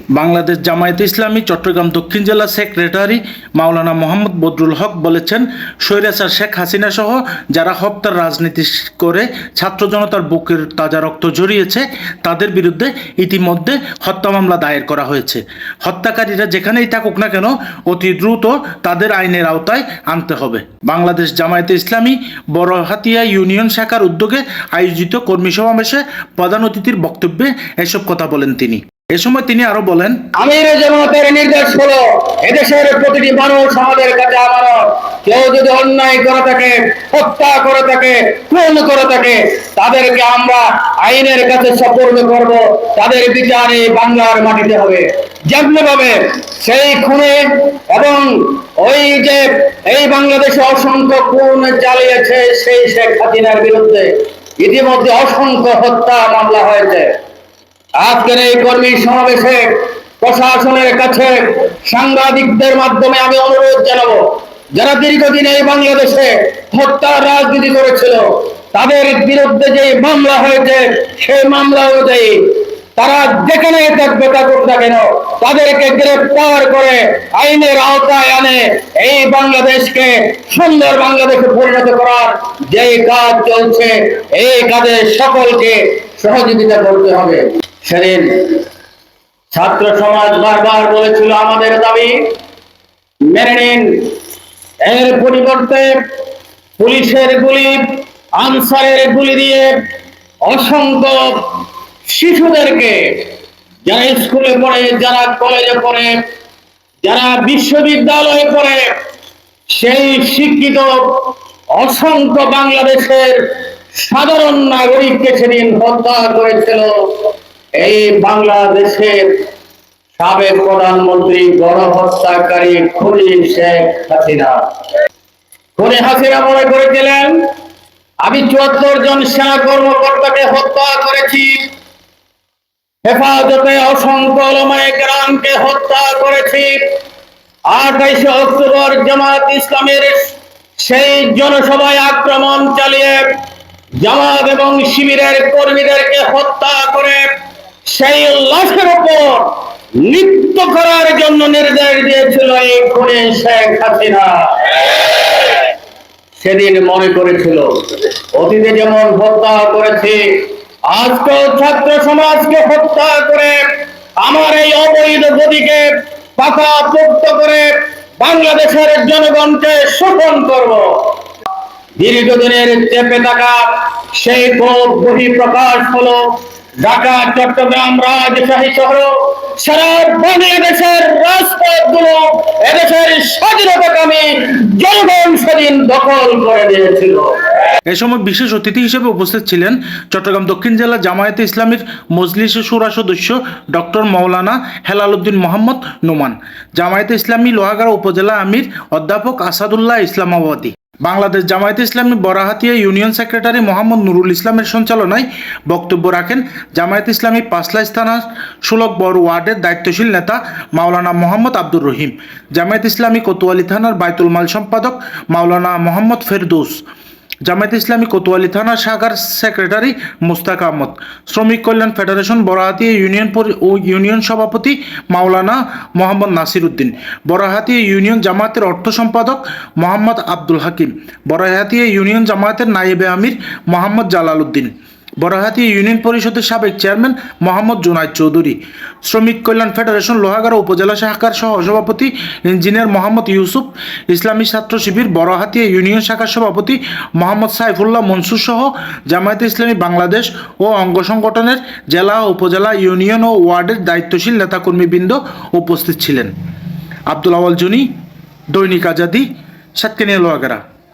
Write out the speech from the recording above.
বাংলাদেশ জামায়াতে ইসলামী চট্টগ্রাম দক্ষিণ জেলা সেক্রেটারি মাওলানা মোহাম্মদ বদরুল হক বলেছেন, স্বৈরাচার শেখ হাসিনা সহ যারা হত্যার রাজনীতি করে ছাত্র জনতার বুকের তাজা রক্ত ঝরিয়েছে তাদের বিরুদ্ধে ইতিমধ্যে হত্যা মামলা দায়ের করা হয়েছে। হত্যাকারীরা যেখানেই থাকুক না কেন অতি দ্রুত তাদের আইনের আওতায় আনতে হবে। বাংলাদেশ জামায়াতে ইসলামী বড়হাতিয়া ইউনিয়ন শাখার উদ্যোগে আয়োজিত কর্মী সমাবেশে প্রধান অতিথির বক্তব্যে এসব কথা বলেন তিনি। এ সময় তিনি আরো বলেন, আমির জামাতের নির্দেশ হলো এদেশের প্রতিটি মানুষ আমাদের কাছে আমানত। কেউ যদি অন্যায় করে থাকে, হত্যা করে থাকে, খুন করে থাকে, তাদেরকে আমরা আইনের কাছে সোপর্দ করব। তাদের বিচার এই বাংলার মাটিতে হবে। যেমনি ভাবে সেই খুনে এবং ওই যে এই বাংলাদেশে অসংখ্য খুন চালিয়েছে সেই শেখ হাসিনার বিরুদ্ধে ইতিমধ্যে অসংখ্য হত্যা মামলা হয়েছে। আজকের এই কর্মী সমাবেশে প্রশাসনের কাছে সাংবাদিকদের মাধ্যমে আমি অনুরোধ জানাবো, যারা দীর্ঘদিন এই বাংলাদেশে হত্যার রাজনীতি করেছিল তাদের বিরুদ্ধে যে মামলা হয়েছে সেই মামলা অনুযায়ী তারা যেখানে থাকবে থাকুক না কেন তাদেরকে গ্রেফতার করে আইনের আওতায় আনে এই বাংলাদেশকে সুন্দর বাংলাদেশে পরিণত করার যে কাজ চলছে এই কাজে সকলকে সহযোগিতা করতে হবে। সেদিন ছাত্র সমাজ বারবার বলেছিল আমাদের দাবি মেনে নিন। এর পরিবর্তে পুলিশের গুলি, আনসারের গুলি দিয়ে অসংখ্য শিশুদেরকে, যারা স্কুলে পড়ে, যারা কলেজে পড়ে, যারা বিশ্ববিদ্যালয়ে পড়ে, সেই শিক্ষিত অসংখ্য বাংলাদেশের সাধারণ নাগরিককে সেদিন হত্যা করেছিল এই বাংলাদেশের সাবেক প্রধানমন্ত্রী গণহত্যাকারী খুনি শেখ হাসিনা। খুনি হাসিনা মনে করেছিলেন আমি ৭৪ জন সেনা কর্মকর্তাকে হত্যা করেছি, হেফাজতে অসংখ্য ওলামায়ে কেরামকে হত্যা করেছি। ২৮ অক্টোবর জামাত ইসলামের সেই জনসভায় আক্রমণ চালিয়ে জামাত এবং শিবিরের কর্মীদেরকে হত্যা করে সেই লাশের উপর নৃত্য করার জন্য নির্দেশ দিয়েছিল এই খুনি শেখ হাসিনা। সেদিন মনে করেছিল অতীতে যেমন হত্যা করেছে আজকেও ছাত্র সমাজকে হত্যা করে আমার এই অবৈধ গতিকে পাকাপোক্ত করে বাংলাদেশের জনগণকে শোষণ করব। দীর্ঘদিনের চেপে থাকা সেই ক্ষোভ বহিঃপ্রকাশ হলো ঢাকা, চট্টগ্রাম, রাজশাহী সহ সারা বাংলাদেশের রাজপথগুলো এদেশের স্বাধীনতাকামী জনগণ সেদিন দখল করে দিয়েছিল। এ সময় বিশেষ অতিথি হিসেবে উপস্থিত ছিলেন চট্টগ্রাম দক্ষিণ জেলা জামায়াতে ইসলামীর মজলিসে শুরা সদস্য ডক্টর মাওলানা হেলাল উদ্দিন মোহাম্মদ নোমান, জামায়াতে ইসলামী লোহাগাড়া উপজেলা আমির অধ্যাপক আসাদুল্লাহ ইসলামাবাদী, বাংলাদেশ জামায়াতে ইসলামী বড়হাতিয়া ইউনিয়ন সেক্রেটারি মোহাম্মদ নুরুল ইসলামের সঞ্চালনায় বক্তব্য রাখেন জামায়াতে ইসলামী পাঁচলাইশ থানা ১৬ বড় ওয়ার্ডের দায়িত্বশীল নেতা মাওলানা মোহাম্মদ আব্দুর রহিম, জামায়াতে ইসলামী কোতোয়ালি থানার বাইতুল মাল সম্পাদক মাওলানা মোহাম্মদ ফেরদৌস, জামায়াতে ইসলামী কোতোয়ালি থানা শাখার সেক্রেটারি মুস্তাক আহমদ, শ্রমিক কল্যাণ ফেডারেশন বড়হাতিয়া ইউনিয়ন সভাপতি মাওলানা মোহাম্মদ নাসির উদ্দিন, বড়হাতিয়া ইউনিয়ন জামায়াতের অর্থ সম্পাদক মোহাম্মদ আব্দুল হাকিম, বড়হাতিয়া ইউনিয়ন জামায়াতের নায়েবে আমির মোহাম্মদ জালাল উদ্দিন, বড়হাতিয়া ইউনিয়ন পরিষদের সাবেক চেয়ারম্যান মোহাম্মদ জুনায়েদ চৌধুরী, শ্রমিক কল্যাণ ফেডারেশন লোহাগাড়া উপজেলা শাখার সহসভাপতি ইঞ্জিনিয়ার মোহাম্মদ ইউসুফ, ইসলামী ছাত্র শিবির বড়হাতিয়া ইউনিয়ন শাখার সভাপতি মোহাম্মদ সাইফুল্লাহ মনসুর সহ জামায়াতে ইসলামী বাংলাদেশ ও অঙ্গ সংগঠনের জেলা, উপজেলা, ইউনিয়ন ও ওয়ার্ডের দায়িত্বশীল নেতাকর্মীবৃন্দ উপস্থিত ছিলেন। আব্দুল আওয়াল জুনি, দৈনিক আজাদী, সাতকানিয়া, লোহাগাড়া।